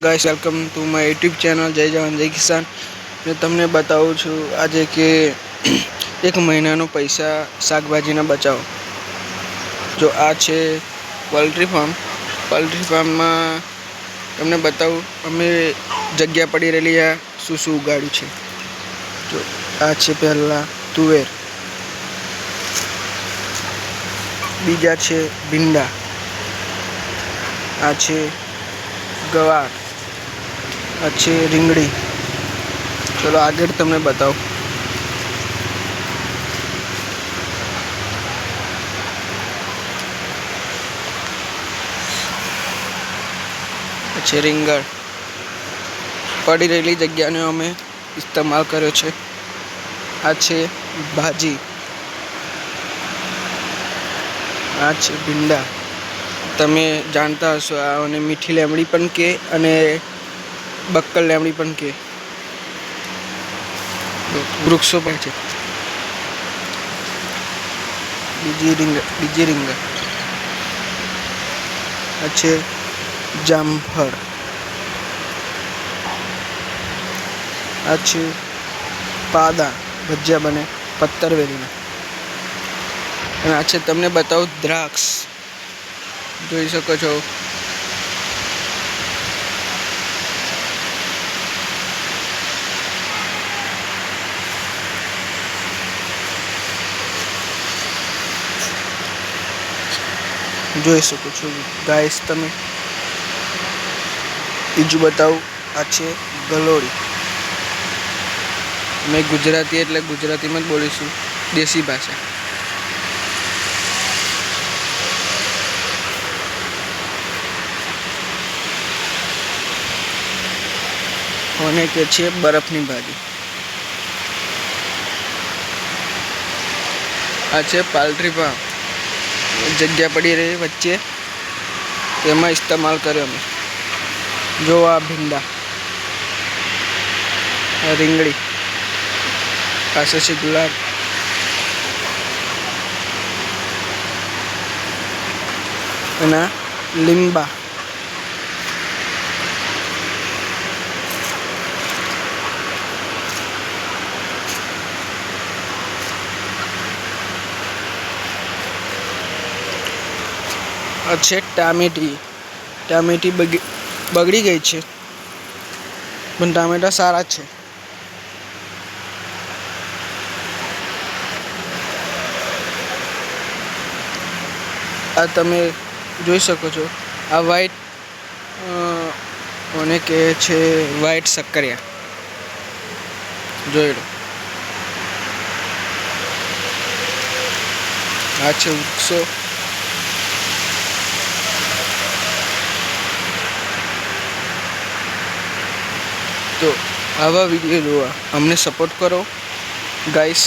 Guys welcome to my YouTube channel जय जवान जय किसान। मैं तमने बताऊँ छूँ आज के एक महीना पैसा शाकभाजी बचाव। जो आ छे पोल्ट्री फार्म में तमने बताऊँ अमे जग्या पड़ी रहेली है शू शू उगाड्યું छे। जो आ छे पहला तुवेर, बीजा छे भींडा, आ छे गवार, अच्छे રીંગણી। चलो आगे तमने बताओ। अच्छे રીંગણ पड़ी रहेली जग्या ने अमे इस्तेमाल कर्यो छे। आ छे भाजी, आ छे भींडा। तमे जानता हशो आने मीठी लेमड़ी पण के अने बक्कल लेमड़ी पण के वृक्षों पण छे। बीजी રીંગણ अच्छे जामफळ, अच्छे पादा भजिया बने पत्तरवेलीना। અને આ છે તમને બતાવું દ્રાક્ષ, જોઈ શકો છો। જોઈ શકો છો ગાઈસ તમે। બીજું બતાવું આ છે ગલોળી। मैं गुजराती એટલે गुजराती में बोलीशू, देसी भाषा। होने के छे बरफनी भाजी। आ छे पोल्ट्री फार्म, जग्या पड़ी रही वच्चे तेमां इस्तेमाल कर्यो अमे। जो आ भींडा, રીંગણી, पासे छे गुलाब, अने લીંબા। अच्छे टामेटी बगड़ी गई छे पण टामेटा सारा छे। आ तमे જોઈ શકો છો। आ व्हाइट कोने के छे व्हाइट सक्करिया, જોઈ લો। आ छे वृक्षो। तो आवा वीडियो जोवा अमने सपोर्ट करो गाइस।